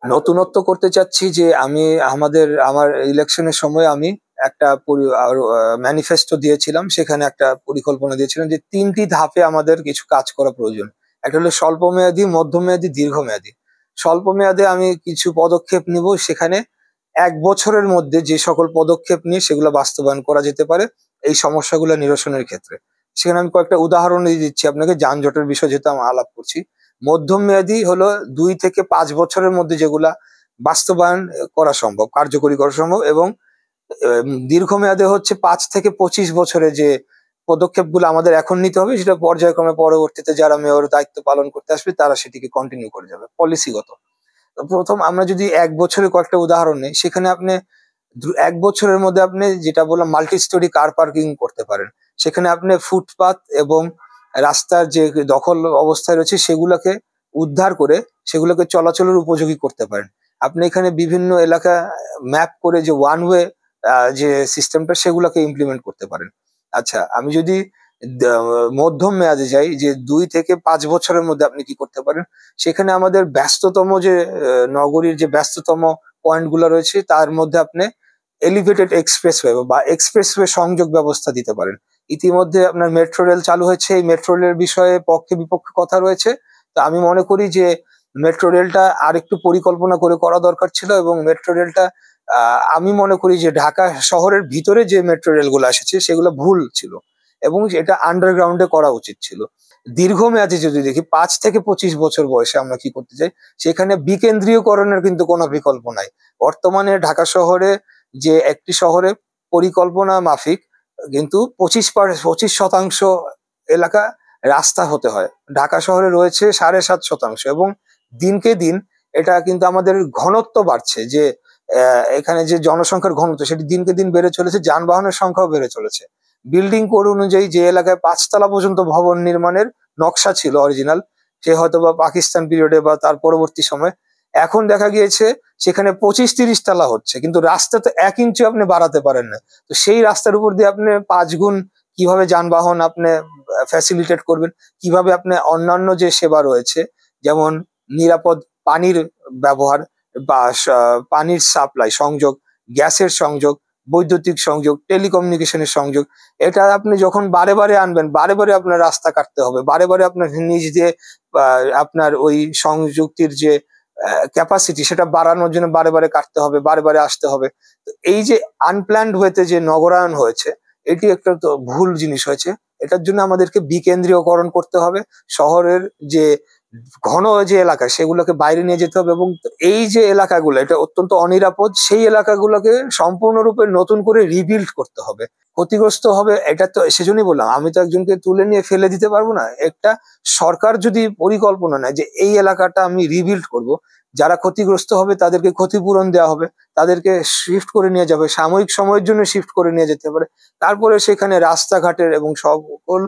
নতুনত্ব করতে চাচ্ছি যে আমার ইলেকশনের সময় আমি একটা ম্যানিফেস্টো দিয়েছিলাম, সেখানে একটা পরিকল্পনা দিয়েছিলাম যে 3টি ধাপে আমাদের কিছু কাজ করা প্রয়োজন। একটা হলো স্বল্প মেয়াদী, মধ্যমেয়াদী, দীর্ঘমেয়াদী। স্বল্প মেয়াদে আমি কিছু পদক্ষেপ নিব, সেখানে 1 বছরের মধ্যে যে সকল পদক্ষেপ নিয়ে সেগুলো বাস্তবায়ন করা যেতে পারে এই সমস্যাগুলো নিরসনের ক্ষেত্রে। সেখানে আমি কয়েকটা উদাহরণ দিয়ে দিচ্ছি আপনাকে, যানজটের বিষয় যেহেতু আমি আলাপ করছি। মধ্যম মেয়াদী হলো 2 থেকে 5 বছরের মধ্যে যেগুলা বাস্তবায়ন করা সম্ভব, কার্যকরী করা সম্ভব, এবং দীর্ঘমেয়াদে হচ্ছে 5 থেকে 25 বছরে যে পদক্ষেপগুলো আমাদের এখন নিতে হবে, সেটা পর্যায়ক্রমে পরবর্তীতে যারা মেয়র দায়িত্ব পালন করতে আসবে তারা সেটিকে কন্টিনিউ করে যাবে পলিসিগত। প্রথম আমরা যদি 1 বছরের কয়েকটা উদাহরণ নেই, সেখানে আপনি 1 বছরের মধ্যে আপনি যেটা বললাম মাল্টি স্টোরি কার পার্কিং করতে পারেন। সেখানে আপনি ফুটপাত এবং রাস্তার যে দখল অবস্থায় রয়েছে সেগুলোকে উদ্ধার করে সেগুলোকে চলাচলের উপযোগী করতে পারেন। আপনি এখানে বিভিন্ন এলাকা ম্যাপ করে যে ওয়ান ওয়ে যে সিস্টেমটা সেগুলোকে ইমপ্লিমেন্ট করতে পারেন। আচ্ছা, আমি যদি মধ্যম মেয়াদে যাই, যে 2 থেকে 5 বছরের মধ্যে আপনি কি করতে পারেন, সেখানে আমাদের ব্যস্ততম যে নগরীর যে ব্যস্ততম পয়েন্ট গুলো রয়েছে তার মধ্যে আপনি এলিভেটেড এক্সপ্রেসওয়ে বা এক্সপ্রেসওয়ে সংযোগ ব্যবস্থা দিতে পারেন। ইতিমধ্যে আপনার মেট্রো রেল চালু হয়েছে, এই মেট্রো রেলের বিষয়ে পক্ষে বিপক্ষে কথা রয়েছে। তো আমি মনে করি যে মেট্রো রেলটা আরেকটু পরিকল্পনা করে করা দরকার ছিল, এবং মেট্রো রেলটা আমি মনে করি যে ঢাকা শহরের ভিতরে যে মেট্রো রেলগুলো এসেছে সেগুলো ভুল ছিল এবং এটা আন্ডারগ্রাউন্ডে করা উচিত ছিল। দীর্ঘমেয়াদে যদি দেখি 5 থেকে 25 বছর বয়সে আমরা কি করতে চাই, সেখানে বিকেন্দ্রীয়করণের কিন্তু কোনো বিকল্প নাই। বর্তমানে ঢাকা শহরে যে একটি শহরে পরিকল্পনা মাফিক কিন্তু 25% এলাকা রাস্তা হতে হয়, ঢাকা শহরে রয়েছে 7.5%, এবং দিনকে দিন এটা কিন্তু আমাদের ঘনত্ব বাড়ছে, যে এখানে যে জনসংখ্যার ঘনত্ব সেটি দিনকে দিন বেড়ে চলেছে, যানবাহনের সংখ্যাও বেড়ে চলেছে। বিল্ডিং কোড অনুযায়ী যে এলাকায় 5 তলা পর্যন্ত ভবন নির্মাণের নকশা ছিল অরিজিনাল, সে হয়তো বা পাকিস্তান পিরিয়ডে বা তার পরবর্তী সময়, এখন দেখা গিয়েছে সেখানে 25-30 তলা হচ্ছে, কিন্তু রাস্তা তো 1 ইঞ্চি আপনি বাড়াতে পারেন না। তো সেই রাস্তার উপর দিয়ে আপনি 5 গুণ কিভাবে যানবাহন আপনি ফ্যাসিলিটেট করবেন, কিভাবে আপনি অন্যান্য যে সেবা রয়েছে যেমন নিরাপদ পানির ব্যবহার বা পানির সাপ্লাই সংযোগ, গ্যাসের সংযোগ, বৈদ্যুতিক সংযোগ, টেলিকমিউনিকেশনের সংযোগ, এটা আপনি যখন বারে বারে আনবেন, বারে বারে আপনার রাস্তা কাটতে হবে, বারে বারে আপনার নিজ দিয়ে আপনার ওই সংযুক্তির যে ক্যাপাসিটি সেটা বাড়ানোর জন্য বারে বারে কাটতে হবে, বারে বারে আসতে হবে। তো এই যে আনপ্ল্যান্ড ওয়েতে যে নগরায়ন হয়েছে, এটি একটা তো ভুল জিনিস হয়েছে। এটার জন্য আমাদেরকে বিকেন্দ্রীয়করণ করতে হবে, শহরের যে ঘন যে এলাকা সেগুলোকে বাইরে নিয়ে যেতে হবে, এবং এই যে এলাকাগুলো এটা অত্যন্ত অনিরাপদ, সেই এলাকাগুলোকে সম্পূর্ণরূপে নতুন করে রিবিল্ড করতে হবে। ক্ষতিগ্রস্ত হবে এটা তো সেজন্যই বললাম, আমি তো একজনকে তুলে নিয়ে ফেলে দিতে পারবো না। একটা সরকার যদি পরিকল্পনা নেয় যে এই এলাকাটা আমি রিবিল্ড করব, যারা ক্ষতিগ্রস্ত হবে তাদেরকে ক্ষতিপূরণ দেওয়া হবে, তাদেরকে শিফট করে নিয়ে যাবে, সাময়িক সময়ের জন্য শিফট করে নিয়ে যেতে পারে, তারপরে সেখানে রাস্তাঘাটের এবং সকল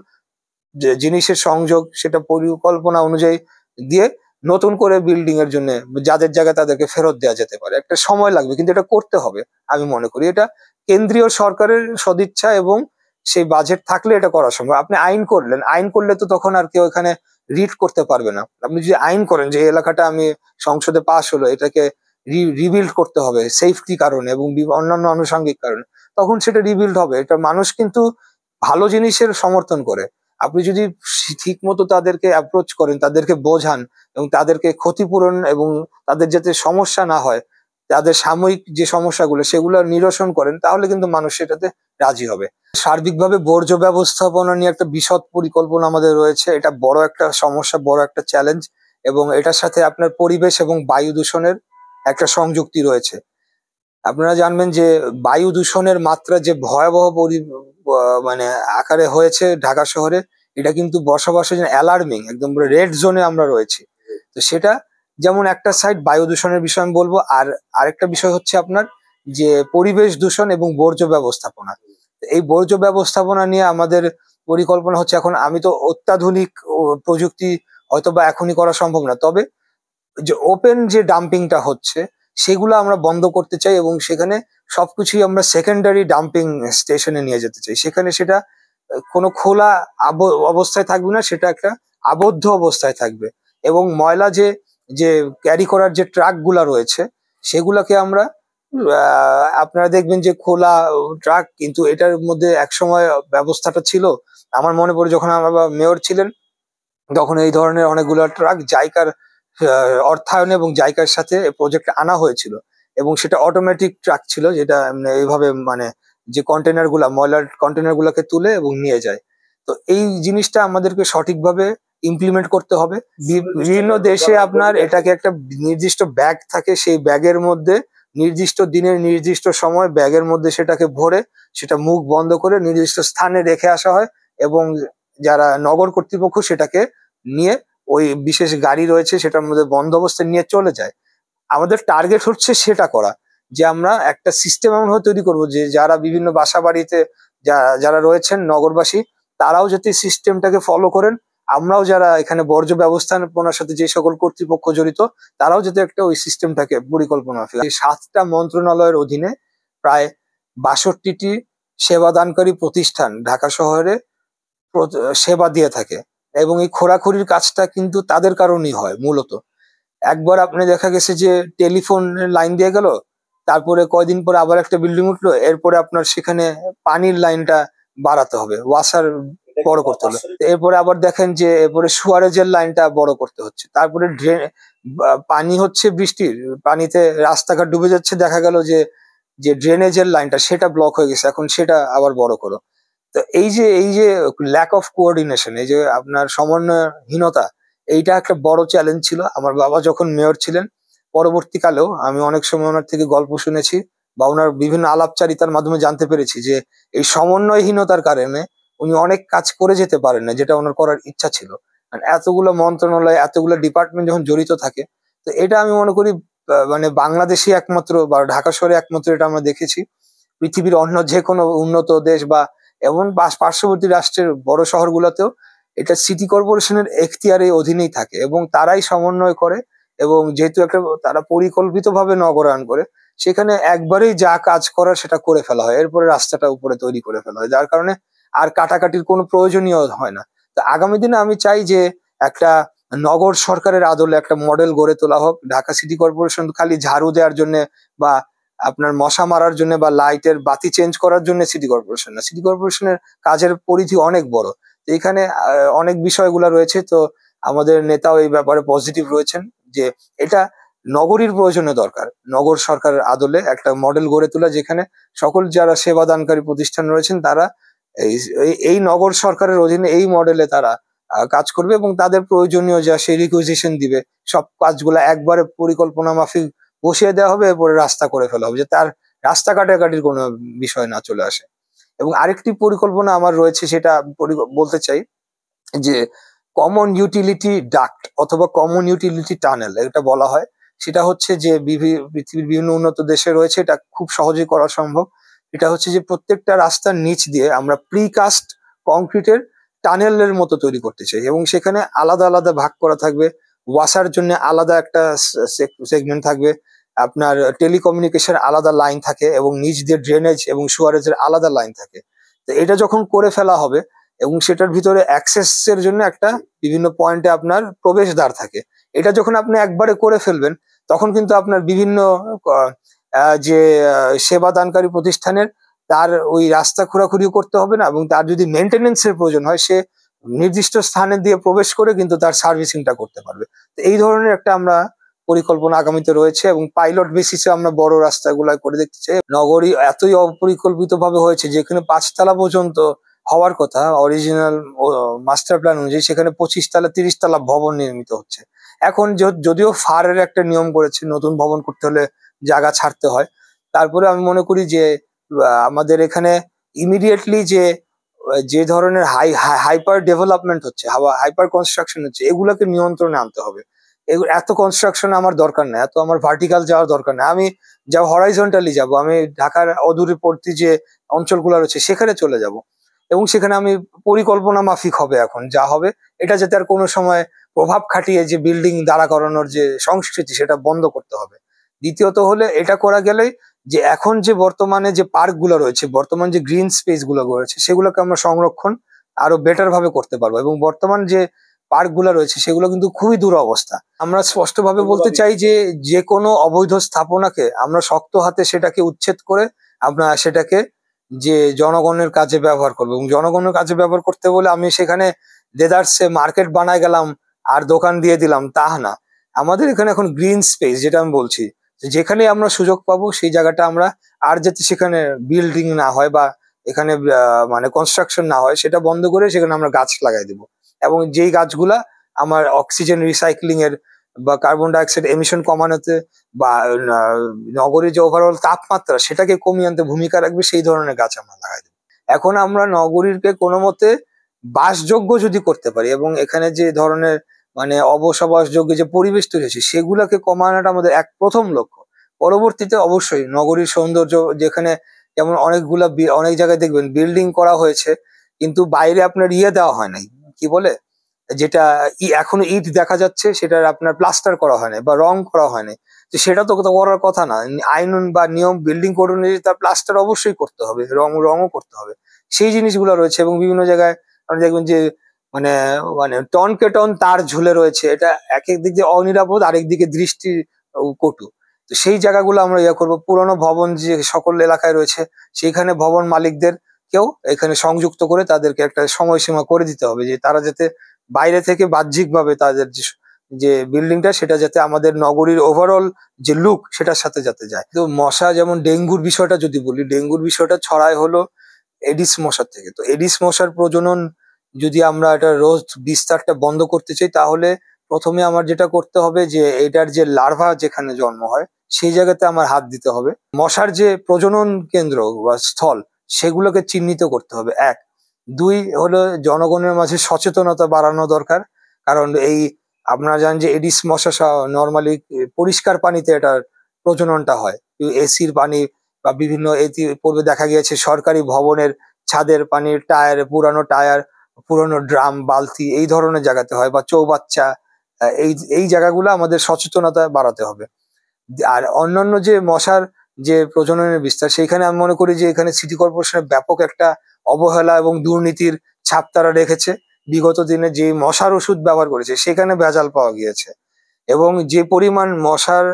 যে জিনিসের সংযোগ সেটা পরিকল্পনা অনুযায়ী দিয়ে নতুন করে বিল্ডিং এর জন্য যাদের জায়গায় তাদেরকে ফেরত দেওয়া যেতে পারে। একটা সময় লাগবে কিন্তু এটা করতে হবে। আমি মনে করি এটা কেন্দ্রীয় সরকারের সদিচ্ছা এবং সেই বাজেট থাকলে এটা করা সম্ভব। আপনি আইন করলেন, আইন করলে তো তখন আর কেউ এখানে রিড করতে পারবে না। আপনি যদি আইন করেন যে এই এলাকাটা আমি সংসদে পাশ হলো, এটাকে রিবিল্ড করতে হবে সেফটি কারণে এবং অন্যান্য আনুষঙ্গিক কারণে, তখন সেটা রিবিল্ড হবে। এটা মানুষ কিন্তু ভালো জিনিসের সমর্থন করে। আপনি যদি ঠিক মতো তাদেরকে অ্যাপ্রোচ করেন, তাদেরকে বোঝান এবং তাদেরকে ক্ষতিপূরণ এবং তাদের যাতে সমস্যা না হয়, তাদের সাময়িক যে সমস্যাগুলো সেগুলো নিরসন করেন, তাহলে কিন্তু মানুষ সেটাতে রাজি হবে। সার্বিকভাবে বর্জ্য ব্যবস্থাপনা নিয়ে একটা বিশদ পরিকল্পনা আমাদের রয়েছে। এটা বড় একটা সমস্যা, বড় একটা চ্যালেঞ্জ, এবং এটার সাথে আপনার পরিবেশ এবং বায়ু দূষণের একটা সংযুক্তি রয়েছে। আপনারা জানবেন যে বায়ু দূষণের মাত্রা যে ভয়াবহ মানে আকারে হয়েছে ঢাকা শহরে, এটা কিন্তু বসবাসের জন্য অ্যালার্মিং, একদম রেড জোনে আমরা রয়েছি। তো সেটা যেমন একটা সাইড বায়ু দূষণের বিষয় আমি বলবো, আর আরেকটা বিষয় হচ্ছে আপনার যে পরিবেশ দূষণ এবং বর্জ্য ব্যবস্থাপনা। এই বর্জ্য ব্যবস্থাপনা নিয়ে আমাদের পরিকল্পনা হচ্ছে, এখন আমি তো অত্যাধুনিক প্রযুক্তি হয়তো বা এখনই করা সম্ভব না, তবে যে ওপেন যে ডাম্পিংটা হচ্ছে সেগুলো আমরা বন্ধ করতে চাই, এবং সেখানে সবকিছুই আমরা সেকেন্ডারি ডাম্পিং স্টেশনে নিয়ে যেতে চাই। সেখানে সেটা কোনো খোলা অবস্থায় থাকবে না, সেটা একটা আবদ্ধ অবস্থায় থাকবে, এবং ময়লা যে যে ক্যারি করার যে ট্রাক গুলা রয়েছে সেগুলাকে আমরা আপনারা দেখবেন যে খোলা ট্রাক, কিন্তু এটার মধ্যে একসময় ব্যবস্থাটা ছিল, আমার মনে পড়ে যখন আমার বাবা মেয়র ছিলেন তখন এই ধরনের অনেকগুলো ট্রাক জাইকার অর্থায়নে এবং জাইকার সাথে প্রজেক্ট আনা হয়েছিল, এবং সেটা অটোমেটিক ট্রাক ছিল যেটা এইভাবে মানে যে কন্টেনার গুলা ময়লার কন্টেনার গুলাকে তুলে এবং নিয়ে যায়। তো এই জিনিসটা আমাদেরকে সঠিকভাবে ইমপ্লিমেন্ট করতে হবে। বিভিন্ন দেশে আপনার এটাকে একটা নির্দিষ্ট ব্যাগ থাকে, সেই ব্যাগের মধ্যে নির্দিষ্ট দিনের নির্দিষ্ট সময় ব্যাগের মধ্যে সেটাকে ভরে সেটা মুখ বন্ধ করে নির্দিষ্ট স্থানে রেখে আসা হয়, এবং যারা নগর কর্তৃপক্ষ সেটাকে নিয়ে ওই বিশেষ গাড়ি রয়েছে সেটার মধ্যে বন্ধ অবস্থায় নিয়ে চলে যায়। আমাদের টার্গেট হচ্ছে সেটা করা, যে আমরা একটা সিস্টেম এমন ভাবে তৈরি করবো যে যারা বিভিন্ন বাসা বাড়িতে যারা রয়েছেন নগরবাসী তারাও যাতে সিস্টেমটাকে ফলো করেন, আমরাও যারা এখানে বর্জ্য ব্যবস্থাপনার সাথে যে সকল কর্তৃপক্ষ জড়িত তারাও যাতে একটা ওই সিস্টেমটাকে পরিকল্পনা এই 7টা মন্ত্রণালয়ের অধীনে প্রায় 62টি সেবাদানকারী প্রতিষ্ঠান ঢাকা শহরে সেবা দিয়ে থাকে, এবং এই খোরাখুরির কাজটা কিন্তু তাদের কারণেই হয় মূলত। একবার আপনি দেখা গেছে যে টেলিফোন লাইন দিয়ে গেল, তারপরে কয়দিন পরে আবার একটা বিল্ডিং উঠলো, এরপরে আপনার সেখানে পানির লাইনটা বাড়াতে হবে, ওয়াসার বড় করতে হবে, এরপরে আবার দেখেন যে এরপরে সুয়ারেজের লাইনটা বড় করতে হচ্ছে, তারপরে ড্রেন পানি হচ্ছে বৃষ্টির পানিতে রাস্তাঘাট ডুবে যাচ্ছে, দেখা গেল যে যে ড্রেনেজের লাইনটা সেটা ব্লক হয়ে গেছে, এখন সেটা আবার বড় করো। তো এই যে ল্যাক অফ কোঅর্ডিনেশন, এই যে আপনার সমন্বয়হীনতা, এইটা একটা বড় চ্যালেঞ্জ ছিল আমার বাবা যখন মেয়র ছিলেন। পরবর্তীকালেও আমি অনেক সময় ওনার থেকে গল্প শুনেছি বা ওনার বিভিন্ন আলাপচারিতার মাধ্যমে জানতে পেরেছি যে এই সমন্বয়হীনতার কারণে উনি অনেক কাজ করে যেতে পারেন না যেটা ওনার করার ইচ্ছা ছিল। এতগুলো মন্ত্রণালয় এতগুলো ডিপার্টমেন্ট যখন জড়িত থাকে, তো এটা আমি মনে করি মানে বাংলাদেশই একমাত্র বা ঢাকা শহরে একমাত্র এটা আমরা দেখেছি। পৃথিবীর অন্য যে কোনো উন্নত দেশ বা এমন পার্শ্ববর্তী রাষ্ট্রের বড় শহরগুলোতেও এটা সিটি কর্পোরেশনের এখতিয়ারের অধীনেই থাকে, এবং তারাই সমন্বয় করে, এবং যেহেতু একটা তারা পরিকল্পিতভাবে নগরায়ণ করে সেখানে একবারেই যা কাজ করার সেটা করে ফেলা হয়, এরপরে রাস্তাটা উপরে তৈরি করে ফেলা হয়, যার কারণে আর কাটাকাটির কোনো প্রয়োজনীয় হয় না। তো আগামী দিনে আমি চাই যে একটা নগর সরকারের আদলে একটা মডেল গড়ে তোলা হোক। ঢাকা সিটি কর্পোরেশন খালি ঝাড়ু দেওয়ার জন্য বা আপনার মশা মারার জন্য বা লাইটের বাতি চেঞ্জ করার জন্য সিটি কর্পোরেশন না, সিটি কর্পোরেশনের কাজের পরিধি অনেক বড়। তো এখানে অনেক বিষয়গুলো রয়েছে, তো আমাদের নেতাও এই ব্যাপারে পজিটিভ রয়েছেন যে এটা নগরীর প্রয়োজনে দরকার, নগর সরকারের আদলে একটা মডেল গড়ে তোলা যেখানে সকল যারা সেবাদানকারী প্রতিষ্ঠান রয়েছেন তারা এই নগর সরকারের অধীনে এই মডেলে তারা কাজ করবে, এবং তাদের প্রয়োজনীয় যা সেই রিকুইজিশন দিবে সব কাজগুলো একবারে পরিকল্পনা মাফিক বসিয়ে দেওয়া হবে, এরপরে রাস্তা করে ফেলা হবে, যে তার রাস্তা কাটাকাটির কোনো বিষয় না চলে আসে। এবং আরেকটি পরিকল্পনা আমার রয়েছে, সেটা বলতে চাই যে কমন ইউটিলিটি ডাক্ট অথবা কমন ইউটিলিটি টানেল এটা বলা হয়। সেটা হচ্ছে যে পৃথিবীর বিভিন্ন উন্নত দেশে রয়েছে, এটা খুব সহজেই করা সম্ভব। এটা হচ্ছে যে প্রত্যেকটা রাস্তার নিচ দিয়ে আমরা প্রিকাস্ট কংক্রিটের টানেলের মতো তৈরি করতে চাই, এবং সেখানে আলাদা আলাদা ভাগ করা থাকবে। ওয়াসার জন্য আলাদা একটা সেগমেন্ট থাকবে, আপনার টেলিকমিউনিকেশন আলাদা লাইন থাকে, এবং নিচ দিয়ে ড্রেনেজ এবং সুয়ারেজের আলাদা লাইন থাকে। তো এটা যখন করে ফেলা হবে এবং সেটার ভিতরে অ্যাক্সেস এর জন্য একটা বিভিন্ন পয়েন্টে আপনার প্রবেশদ্বার থাকে, এটা যখন আপনি একবারে করে ফেলবেন তখন কিন্তু আপনার বিভিন্ন যে সেবাদানকারী প্রতিষ্ঠানের তার ওই রাস্তা খোরাখুরিও করতে হবে না, এবং তার যদি মেনটেনেন্স এর প্রয়োজন হয় সে নির্দিষ্ট স্থানে দিয়ে প্রবেশ করে কিন্তু তার সার্ভিসিংটা করতে পারবে। তো এই ধরনের একটা আমরা পরিকল্পনা আগামীতে রয়েছে, এবং পাইলট বেসিসে আমরা বড় রাস্তাগুলো করে দেখতে চাই। নগরী এতই অপরিকল্পিত ভাবে হয়েছে যেখানে 5 তলা পর্যন্ত হওয়ার কথা অরিজিনাল মাস্টার প্ল্যান অনুযায়ী, সেখানে 25 তলা 30 তলা ভবন নির্মিত হচ্ছে। এখন যদিও ফারের একটা নিয়ম করেছে নতুন ভবন করতে হলে জায়গা ছাড়তে হয়, তারপরে আমি মনে করি যে আমাদের এখানে ইমিডিয়েটলি যে ধরনের হাইপার ডেভেলপমেন্ট হচ্ছে, হাইপার কনস্ট্রাকশন হচ্ছে, এগুলাকে নিয়ন্ত্রণে আনতে হবে। এত কনস্ট্রাকশন আমার দরকার না, এত আমার ভার্টিক্যাল যাওয়ার দরকার না, আমি যাবো হরাইজন্টালি যাব, আমি ঢাকার অদূরবর্তী যে অঞ্চলগুলো রয়েছে সেখানে চলে যাব, এবং সেখানে আমি পরিকল্পনা মাফিক হবে এখন যা হবে, এটা যাতে আর কোনো সময় প্রভাব খাটিয়ে যে বিল্ডিং দাঁড়া করানোর যে সংস্কৃতি সেটা বন্ধ করতে হবে। দ্বিতীয়ত হলে এটা করা গেলেই যে এখন যে বর্তমানে যে পার্ক গুলো রয়েছে, বর্তমান যে গ্রিন স্পেস গুলো রয়েছে সেগুলোকে আমরা সংরক্ষণ আরো বেটার ভাবে করতে পারবো, এবং বর্তমান যে পার্ক গুলা রয়েছে সেগুলো কিন্তু খুবই দুরবস্থা। আমরা স্পষ্টভাবে বলতে চাই যে যে কোনো অবৈধ স্থাপনাকে আমরা শক্ত হাতে সেটাকে উচ্ছেদ করে আমরা সেটাকে যে জনগণের কাজে ব্যবহার করবো, এবং জনগণের কাজে ব্যবহার করতে বলে আমি সেখানে দেদারসে মার্কেট বানায় গেলাম আর দোকান দিয়ে দিলাম তা না। আমাদের এখানে এখন গ্রিন স্পেস, যেটা আমি বলছি, যেখানে আমরা সুযোগ পাবো সেই জায়গাটা আমরা, আর যাতে সেখানে বিল্ডিং না হয় বা এখানে মানে কনস্ট্রাকশন না হয় সেটা বন্ধ করে সেখানে আমরা গাছ লাগাই দেবো, এবং যেই গাছগুলা আমার অক্সিজেন রিসাইক্লিং এর বা কার্বন ডাইঅক্সাইড এমিশন কমানোতে বা নগরীর যে ওভারঅল তাপমাত্রা সেটাকে কমিয়ে আনতে ভূমিকা রাখবে সেই ধরনের গাছ আমরা লাগাই দেবো। এখন আমরা নগরীকে কোনো মতে বাসযোগ্য যদি করতে পারি এবং এখানে যে ধরনের মানে অবসবাসযোগ্য যে পরিবেশ তৈরি হয়েছে সেগুলাকে কমানোটা আমাদের প্রথম লক্ষ্য। পরবর্তীতে অবশ্যই নগরীর সৌন্দর্য, যেখানে যেমন অনেক জায়গায় দেখবেন বিল্ডিং করা হয়েছে কিন্তু বাইরে আপনার দেওয়া হয় নাই, কি বলে যেটা এখনো ইট দেখা যাচ্ছে, সেটার আপনার প্লাস্টার করা হয় নাই বা রং করা হয় নাই। তো সেটা তো করার কথা না। আইন বা নিয়ম বিল্ডিং কোড অনুযায়ী তার প্লাস্টার অবশ্যই করতে হবে, রঙও করতে হবে। সেই জিনিসগুলো রয়েছে এবং বিভিন্ন জায়গায় আপনি দেখবেন যে মানে মানে টন কে টন তার ঝুলে রয়েছে, এটা এক দিক দিয়ে অনিরাপদ, আরেক দিকে দৃষ্টি কটু। তো সেই জায়গাগুলো আমরা করবো। পুরোনো ভবন যে সকল এলাকায় রয়েছে সেইখানে ভবন মালিকদের কেউ এখানে সংযুক্ত করে তাদেরকে একটা সময়সীমা করে দিতে হবে, যে তারা যাতে বাইরে থেকে বাহ্যিক ভাবে তাদের যে বিল্ডিংটা সেটা যাতে আমাদের নগরীর ওভারঅল যে লুক সেটার সাথে যাতে যায়। তো মশা, যেমন ডেঙ্গুর বিষয়টা যদি বলি, ডেঙ্গুর বিষয়টা ছড়ায় হলো এডিস মশার থেকে। তো এডিস মশার প্রজনন যদি আমরা এটা রোজ বিস্তারটা বন্ধ করতে চাই তাহলে প্রথমে আমার যেটা করতে হবে যে এটার যে লার্ভা যেখানে জন্ম হয় সেই জায়গাতে আমার হাত দিতে হবে। মশার যে প্রজনন কেন্দ্র বা স্থল সেগুলোকে চিহ্নিত করতে হবে, এক। দুই হলো জনগণের মাঝে সচেতনতা বাড়ানো দরকার, কারণ এই আপনারা জানেন যে এডিস মশা নর্মালি পরিষ্কার পানিতে এটার প্রজননটা হয়। এসির পানি বা বিভিন্ন পূর্বে দেখা গিয়েছে সরকারি ভবনের ছাদের পানির টায়ার, পুরানো টায়ার, পুরনো ড্রাম, বালতি, এই ধরনের জায়গাতে হয়, বা চৌবাচ্চা, এই জায়গাগুলো আমাদের সচেতনতা বাড়াতে হবে। আর অন্যান্য যে মশার যে প্রজননের বিস্তার, সেইখানে আমি মনে করি যে এখানে সিটি কর্পোরেশনের ব্যাপক একটা অবহেলা এবং দুর্নীতির ছাপ তারা রেখেছে। বিগত দিনে যে মশার ওষুধ ব্যবহার করেছে সেখানে ভেজাল পাওয়া গিয়েছে, এবং যে পরিমাণ মশার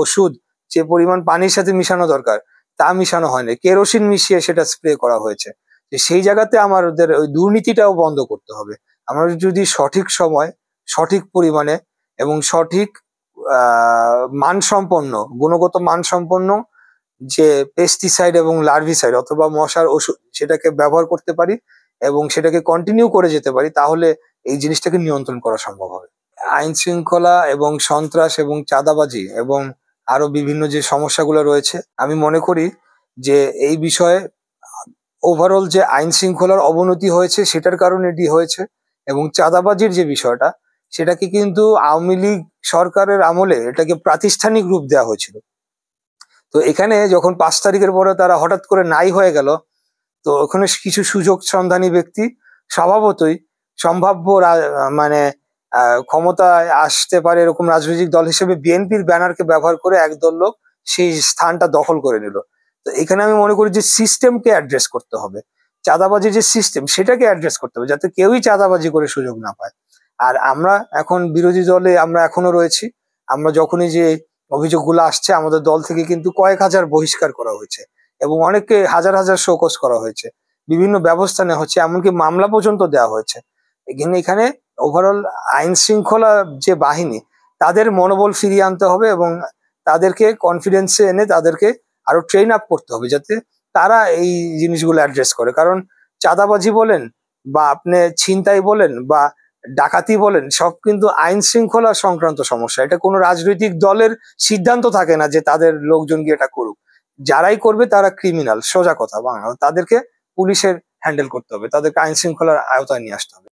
ওষুধ যে পরিমাণ পানির সাথে মিশানো দরকার তা মিশানো হয়নি, কেরোসিন মিশিয়ে সেটা স্প্রে করা হয়েছে। সেই জায়গাতে আমাদের ওই দুর্নীতিটাও বন্ধ করতে হবে। আমরা যদি সঠিক সময়, সঠিক পরিমাণে এবং সঠিক মানসম্পন্ন, গুণগত মানসম্পন্ন যে পেস্টিসাইড এবং লার্ভিসাইড অথবা মশার ওষুধ সেটাকে ব্যবহার করতে পারি এবং সেটাকে কন্টিনিউ করে যেতে পারি, তাহলে এই জিনিসটাকে নিয়ন্ত্রণ করা সম্ভব হবে। আইন শৃঙ্খলা এবং সন্ত্রাস এবং চাঁদাবাজি এবং আরো বিভিন্ন যে সমস্যাগুলো রয়েছে, আমি মনে করি যে এই বিষয়ে ওভারঅল যে আইন শৃঙ্খলার অবনতি হয়েছে সেটার কারণে এটি হয়েছে, এবং চাঁদাবাজির যে বিষয়টা সেটাকে কিন্তু আওয়ামী লীগ সরকারের আমলে এটাকে প্রাতিষ্ঠানিক রূপ দেওয়া হয়েছিল। তো এখানে যখন 5 তারিখের পরে তারা হঠাৎ করে নাই হয়ে গেল, তো ওখানে কিছু সুযোগ সন্ধানী ব্যক্তি স্বভাবতই সম্ভাব্য মানে ক্ষমতায় আসতে পারে এরকম রাজনৈতিক দল হিসেবে বিএনপির ব্যানারকে ব্যবহার করে একদল লোক সেই স্থানটা দখল করে নিল। তো এখানে আমি মনে করি যে সিস্টেমকে অ্যাড্রেস করতে হবে, চাঁদাবাজির যে সিস্টেম সেটাকে অ্যাড্রেস করতে হবে যাতে কেউই চাঁদাবাজি করে সুযোগ না পায়। আর আমরা এখন বিরোধী দলে আমরা এখনো রয়েছি, আমরা যখনই যে অভিযোগগুলো আসছে আমাদের দল থেকে কিন্তু কয়েক হাজার বহিষ্কার করা হয়েছে এবং অনেককে হাজার হাজার শোকজ করা হয়েছে, বিভিন্ন ব্যবস্থা নেওয়া হচ্ছে, এমনকি মামলা পর্যন্ত দেওয়া হয়েছে। এখানে ওভারঅল আইন শৃঙ্খলা যে বাহিনী তাদের মনোবল ফিরিয়ে আনতে হবে এবং তাদেরকে কনফিডেন্সে এনে তাদেরকে আরো ট্রেন আপ করতে হবে যাতে তারা এই জিনিসগুলো অ্যাড্রেস করে। কারণ চাঁদাবাজি বলেন বা আপনি ছিনতাই বলেন বা ডাকাতি বলেন, সব কিন্তু আইন শৃঙ্খলা সংক্রান্ত সমস্যা। এটা কোনো রাজনৈতিক দলের সিদ্ধান্ত থাকে না যে তাদের লোকজন গিয়ে এটা করুক। যারাই করবে তারা ক্রিমিনাল, সোজা কথা বাংলা। তাদেরকে পুলিশের হ্যান্ডেল করতে হবে, তাদেরকে আইন শৃঙ্খলার আওতায় নিয়ে আসতে হবে।